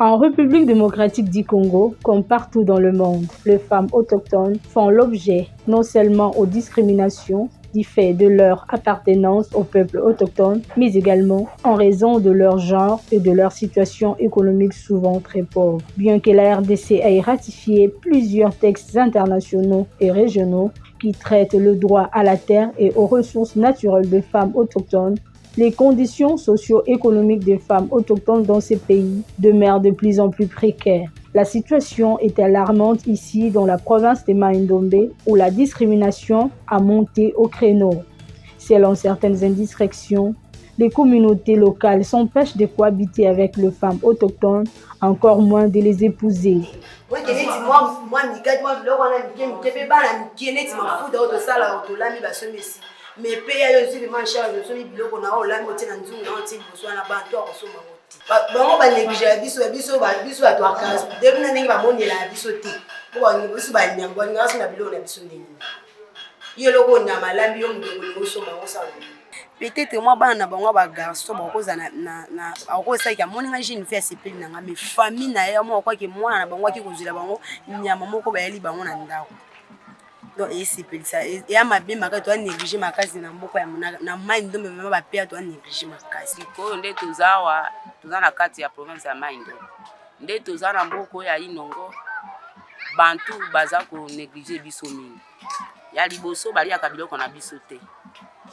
En République démocratique du Congo, comme partout dans le monde, les femmes autochtones font l'objet non seulement aux discriminations du fait de leur appartenance au peuple autochtone, mais également en raison de leur genre et de leur situation économique souvent très pauvre. Bien que la RDC ait ratifié plusieurs textes internationaux et régionaux qui traitent le droit à la terre et aux ressources naturelles des femmes autochtones, les conditions socio-économiques des femmes autochtones dans ces pays demeurent de plus en plus précaires. La situation est alarmante ici dans la province de Mai-Ndombe où la discrimination a monté au créneau. Selon certaines indirections, les communautés locales s'empêchent de cohabiter avec les femmes autochtones, encore moins de les épouser. Mais paye aussi les manchages de celui biloko na olami otina nzungu na otina boswana bantu akosoma moti bango ba négliger biso biso atwakaza depuis na ndenge ba monela biso te bo biso ba nyambo ngasi na biloko na biso ndenge yo loko nyama lambi yo mudoko ngosoma ngosala peut-être moi bana na bango ba garçon ba koza na akosa ki moninga jeune fille sepeli na ngame famille na yo mo kwa ki mwana na bango ki kozila bango nyama moko ba yeli bango na ndako. Donc ça et mabe maka to négliger makasi na mboko ya na Mai-Ndombe vraiment ba père to négliger makasi ko nde tozawa tozana kati ya province ya Mai-Ndombe nde tozana mboko ya Inongo bantu baza ko négliger biso mingi ya liboso bali ya kabiloko na biso te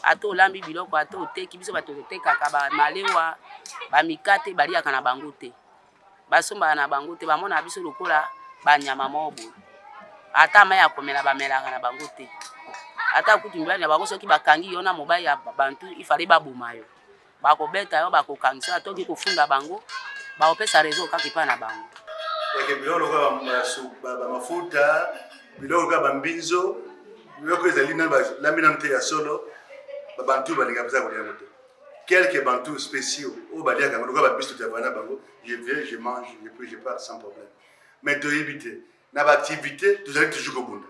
ato lambi biloko ato teki biso bato tekaka ba malewa ba mikate bali ya kana bango te basomba na bango te bamona biso lokola banyama mobo ata maya komela bamelaka na bango te ata kutumbani bango soki bakangi yo na mobali ya bantu ifale baboma yo bakobeta yo bakokangisa atoki kofunda bango baopesa rezo kaki pa na bango yake biloko ba mafuta biloko ba mbinzo biloko ezali na lamina mte ya solo bantu balinga pesa kolia moto quelques bantu spéciaux au balia kango ba biso tavana bango je viens je mange et puis je pars sans problème mais de éviter na activité tous allez toujours au bout.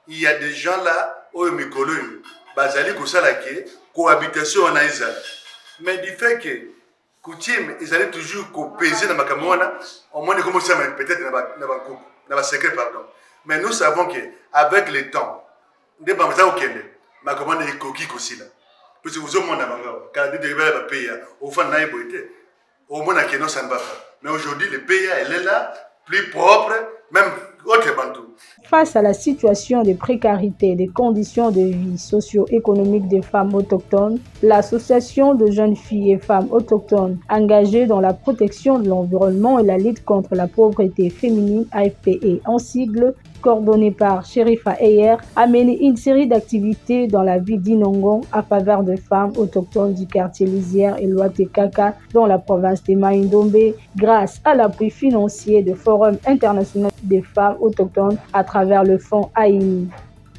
Il y a des gens là au mikolo bazali ko salake cohabitation na izala mais du fait que coutume ils allaient toujours ko peser na makamona au moins comme ça peut-être na ba secret pardon mais nous savons que avec le temps des bamza okende makamona ikoki kosila parce que vous au monde na bango quand de ba pays au fond na iboité au moins que non ça ne va pas mais aujourd'hui le pays elle est là plus propre même. Face à la situation de précarité et des conditions de vie socio-économiques des femmes autochtones, l'association de jeunes filles et femmes autochtones engagées dans la protection de l'environnement et la lutte contre la pauvreté féminine AFPE en sigle, coordonnée par Sherifa Ayer, a mené une série d'activités dans la ville d'Inongo à faveur de femmes autochtones du quartier Lisière et Loatekaka dans la province de Mai-Ndombe grâce à l'appui financier du Forum international des femmes autochtones à travers le fonds AIMI.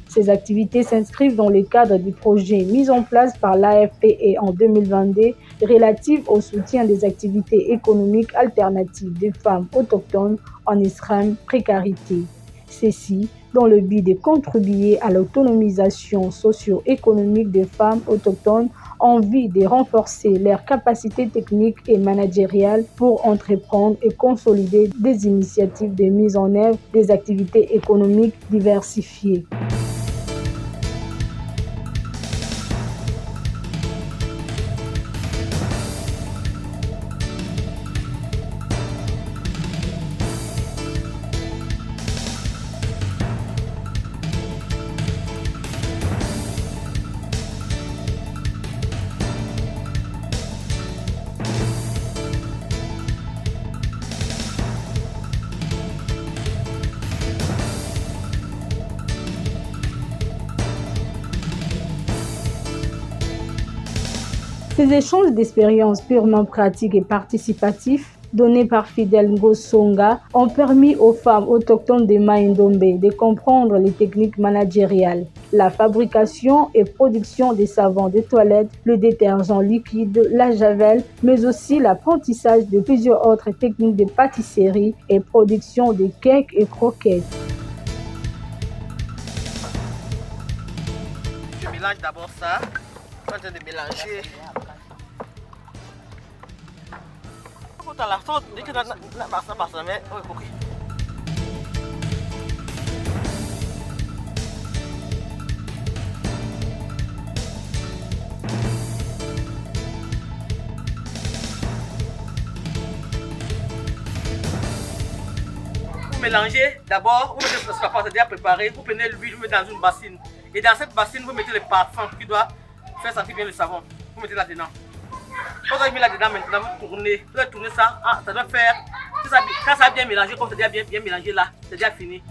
Ces activités s'inscrivent dans le cadre du projet mis en place par l'AFPE en 2022 relatif au soutien des activités économiques alternatives des femmes autochtones en extrême précarité. Ceci dans le but de contribuer à l'autonomisation socio-économique des femmes autochtones en vue de renforcer leurs capacités techniques et managériales pour entreprendre et consolider des initiatives de mise en œuvre des activités économiques diversifiées. Ces échanges d'expériences purement pratiques et participatifs donnés par Fidel Ngosonga ont permis aux femmes autochtones de Mai-Ndombe de comprendre les techniques managériales, la fabrication et production des savons de toilette, le détergent liquide, la javel, mais aussi l'apprentissage de plusieurs autres techniques de pâtisserie et production de cakes et croquettes. Je mélange d'abord ça. Je suis en train de mélanger. la sauce, dès que na basa mais OK. Vous mélangez d'abord, vous mettez la pâte déjà préparée, vous prenez l'huile, vous mettez dans une bassine. Et dans cette bassine, vous mettez le parfum qui doit faire sentir bien le savon. Vous mettez là-dedans. Quand vous avez mis là-dedans, maintenant vous tournez ça, ça doit faire, quand ça a bien mélangé, comme c'est déjà bien mélangé là, c'est déjà fini.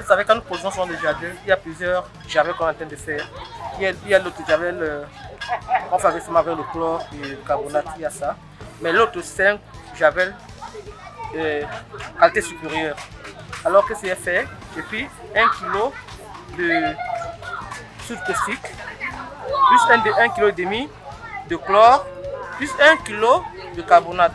Vous savez, quand nous posons sur le jardin, il y a plusieurs javels qu'on est en train de faire. Il y a l'autre javel, on fait avec le chlore et le carbonate, il y a ça. Mais l'autre, c'est un javel qualité supérieure. Alors que c'est fait, j'ai pris 1 kg de soude caustique, plus 1,5 kg de chlore, plus 1 kg de carbonate.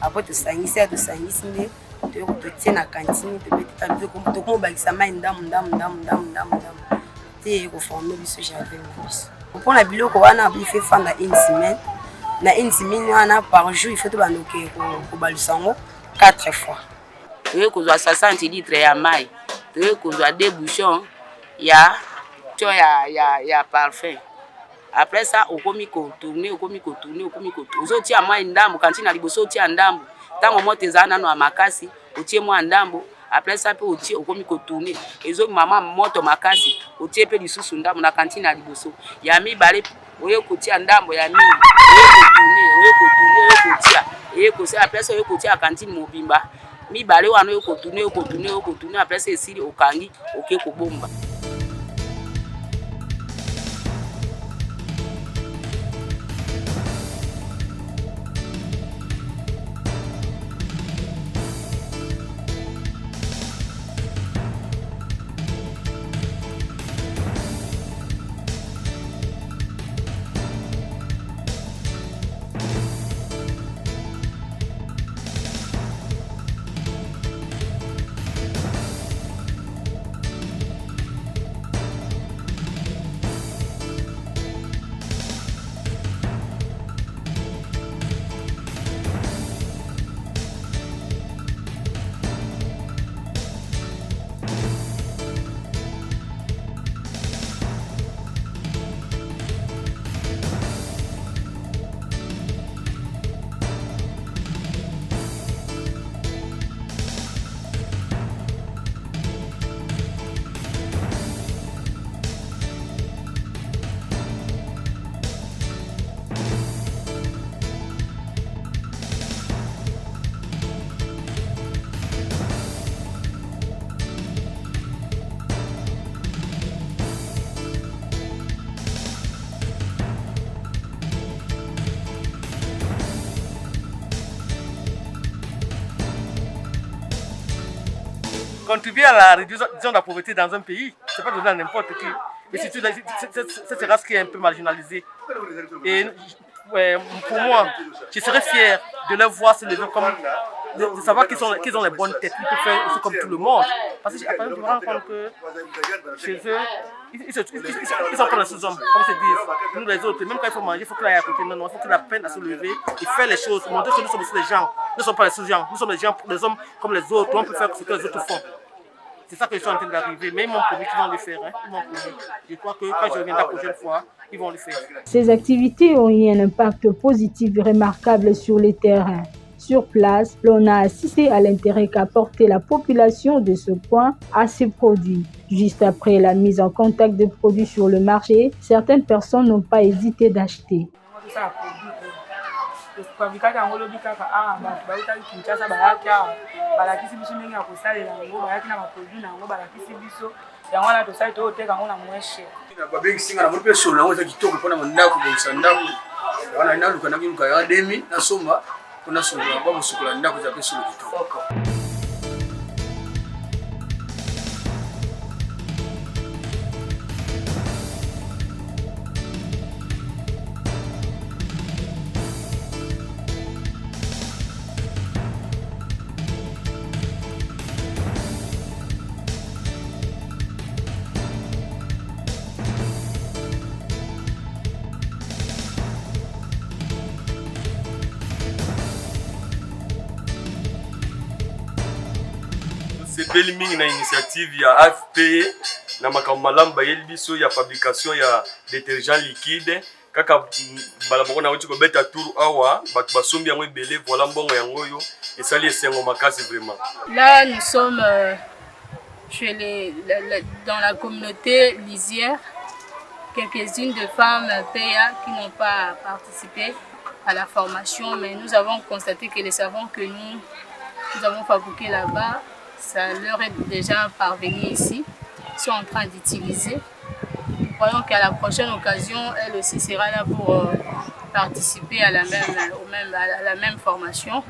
Après tosangisi nde totie na cantine tobeteta biso tokomobakisa mai ndamu te koforme biso javel na biso mpona biloko wana bife fanda une semaine na une semaine wana par jour il faut tobandoke kobalusa yango 4 fois. Toye kozwa 60 litres ya mai, toye kozwa 2 bouchons ya parfum. Après ça, okomi kotourner. Ozotia mai ndambo, kantina liboso otia ndambo. Tango moto ezana nano amakasi, otie mwa ndambo. Après ça, pe otie okomi kotourner. Ezo mama moto makasi, otie pe lisusu ndambo na kantina liboso. Ya mibale, oye kotia ndambo ya mingi. Oye kotia. Oye kotia, après ça, oye kotia kantine mobimba. Mibale wana oye kotourner. Après ça, esili okangi, oke kobomba. Contribuer à la réduction de la pauvreté dans un pays, c'est pas donner à n'importe qui. Mais surtout, cette race qui est un peu marginalisée. Et pour moi, je serais fier de leur voir se lever comme, de savoir qu'ils ont les bonnes têtes, ils peuvent faire aussi comme tout le monde. Parce que après, je me rends compte que chez eux, ils sont comme les sous-hommes, comme se disent. Nous les autres, même quand il faut manger, il faut qu'il aille à côté. Non, il faut qu'il apprenne à se lever et faire les choses. Montrer que nous sommes aussi des gens. Nous ne sommes pas les sous-gens. Nous sommes des hommes comme les autres. On peut faire ce que les autres font. C'est ça que je suis en train d'arriver. Mais ils m'ont promis qu'ils vont le faire. Hein. Ils m'ont promis. Je crois que quand je reviendrai la prochaine fois, ils vont le faire. Ces activités ont eu un impact positif remarquable sur le terrain. Sur place, l'on a assisté à l'intérêt qu'a porté la population de ce coin à ces produits. Juste après la mise en contact de produits sur le marché, certaines personnes n'ont pas hésité d'acheter. Fabricate yango lobi kaka bato bautaki Kinshasa bayaki awa balakisi biso ndenge ya kosalela yango bayaki na baproduit na yango balakisi biso yango wana tosali toyoteka yango na moins cher. Babengisinga na moni mpe solo yango eza kitoko mpona ndako kobongisa ndako wana naluka nakiluka ya demi nasomba mpona solo babosukola ndako eza mpe solo kitoko. sepeli mingi na initiative ya AFP na makambo malamu bayeli biso ya fabrication ya détergent liquide kaka mbala moko na uti kobeta tour awa bato basombi yango ebele voilà mbongo yango oyo esali esengo makasi vraiment. Là nous sommes dans la communauté lisière, quelques-unes de femmes PA qui n'ont pas participé à la formation, mais nous avons constaté que les savons que nous avons fabriqués là-bas, ça leur est déjà parvenu ici, ils sont en train d'utiliser. Nous croyons qu'à la prochaine occasion, elle aussi sera là pour participer à la même formation.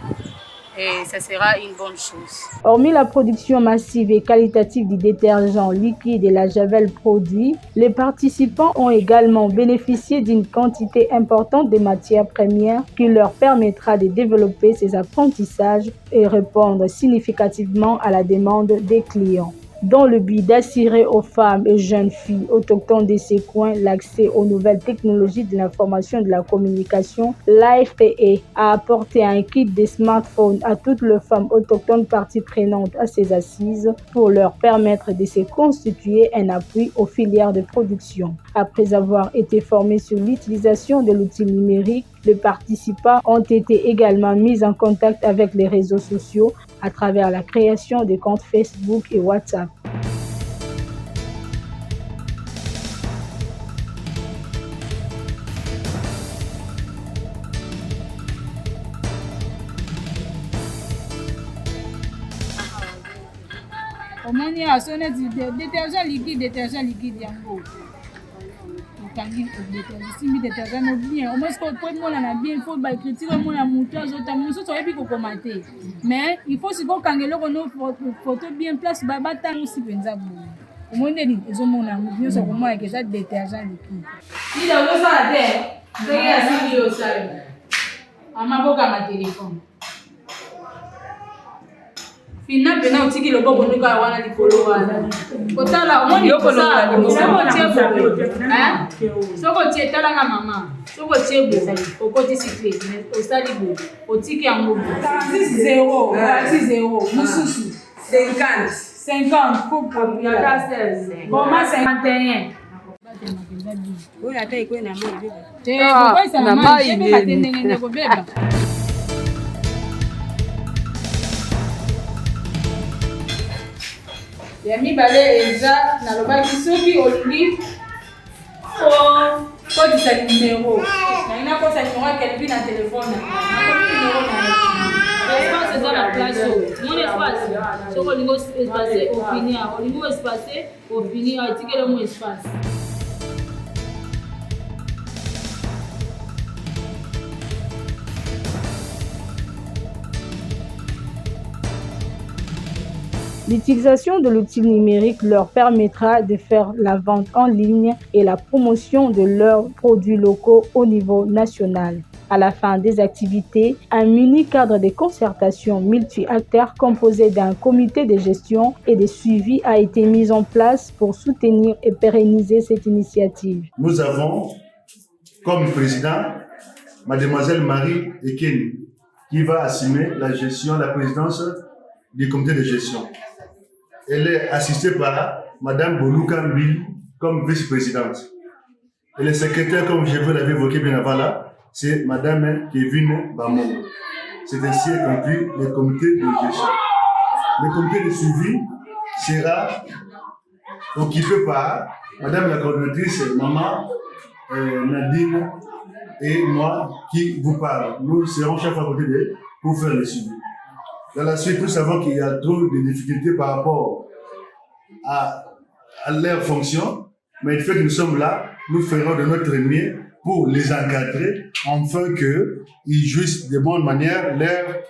Et ça sera une bonne chose. Hormis la production massive et qualitative du détergent liquide et la javel produit, les participants ont également bénéficié d'une quantité importante de matières premières qui leur permettra de développer ces apprentissages et répondre significativement à la demande des clients. Dans le but d'assurer aux femmes et jeunes filles autochtones de ces coins l'accès aux nouvelles technologies de l'information et de la communication, l'AFPE a apporté un kit de smartphones à toutes les femmes autochtones parties prenantes à ces assises pour leur permettre de se constituer un appui aux filières de production. Après avoir été formés sur l'utilisation de l'outil numérique, les participants ont été également mis en contact avec les réseaux sociaux à travers la création de comptes Facebook et WhatsApp. Omani a sonné détergent liquide yango. Kangi détergent détergent bien. Au moins ce qu'on peut mona bien, il faut ba critiquer mona monteur zota muso so ebi ko commenter. Mais il faut si ko kangelo ko no photo bien place ba bata aussi penza bo. Au moins ndeni ezo mona bien so ko mona que ça détergent liquide. Il a wo ça de. Ndenge ya sisi yo sa. Amaboka ma téléphone. Fina pena utiki lobo bonuka wana likolo wana. Kotala omoni yokola soko tie soko tie tala ka mama. Soko tie bo okoti sikle osali bo otiki yango 6-0 mususu 50 pour ya ka 16 boma 51. Oya hata iko na mama beba. Na mai ni ko beba. Ya mibale eza nalobaki soki olingi kodisa numéro nalina kosa numéro ya kelvi na telefone nakomi numéro na espace eza na place mon espace soki olingi espace ofini olingi espace ofini etikele mo espace. L'utilisation de l'outil numérique leur permettra de faire la vente en ligne et la promotion de leurs produits locaux au niveau national. À la fin des activités, un mini-cadre de concertation multi-acteurs composé d'un comité de gestion et de suivi a été mis en place pour soutenir et pérenniser cette initiative. Nous avons comme président Mademoiselle Marie Ekeni qui va assumer la gestion, la présidence du comité de gestion. Elle est assistée par Madame Boluka Mbil comme vice-présidente. Et le secrétaire, comme je vous l'avais évoqué bien avant là, c'est Madame Kevin Bamongo. C'est ainsi conclu le comité de gestion. Le comité de suivi sera occupé par Madame la coordinatrice, Maman Nadine et moi qui vous parle. Nous serons chaque fois à côté d'eux pour faire le suivi. Dans la suite, nous savons qu'il y a trop de difficultés par rapport à leur fonction, mais il fait que nous sommes là, nous ferons de notre mieux pour les encadrer, afin qu'ils jouissent de bonne manière leur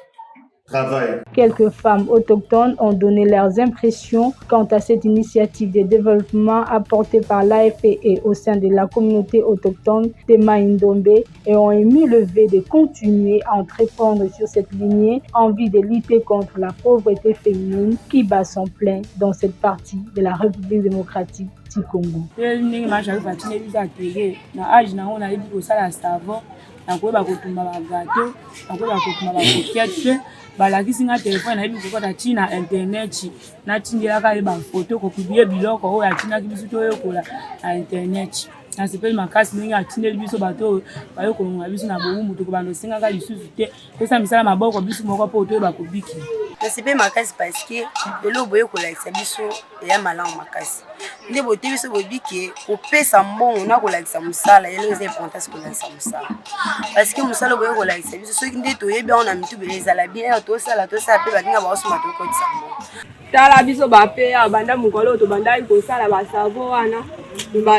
travail. Quelques femmes autochtones ont donné leurs impressions quant à cette initiative de développement apportée par l'AFPE au sein de la communauté autochtone de Mai-Ndombe et ont émis le vœu de continuer à entreprendre sur cette lignée en vue de lutter contre la pauvreté féminine qui bat son plein dans cette partie de la République démocratique du Congo. balakisi nga telefone na yebi kokota tina internet na tindilaka yeba photo kopibie biloko oyo atinaki biso toyokola na internet na sepeli makasi ndenge atindeli biso bato bayokolonga biso na bowumbu tokobanda osengaka lisusu te pesa misala maboko biso moko mpo toyeba kobiki na sepeli makasi parceke lelo boyokolakisa biso eya malamu makasi nde bote biso bobiki kopesa mbongo na kolakisa mosala yelo eza importance kolakisa mosala parceke mosala boyokolakisa biso soki nde toyebi yango na mitu bele ezala bien tosala mpe baninga baosoma tokotisa mbongo tala biso bapeya banda mokolo oyo tobandaki kosala basavo wana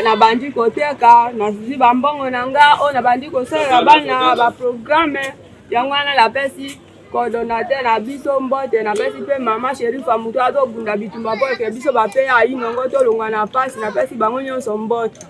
nabandi koteka nasizi bambongo na nga oyo nabandi kosalela bana baprograme yango wana napesi coordonnateur na biso mbote napesi mpe mama sherifa moto azobunda bitumba mpo eke biso bapeya ayinongo tolongwa na pasi napesi bango nyonso mbote.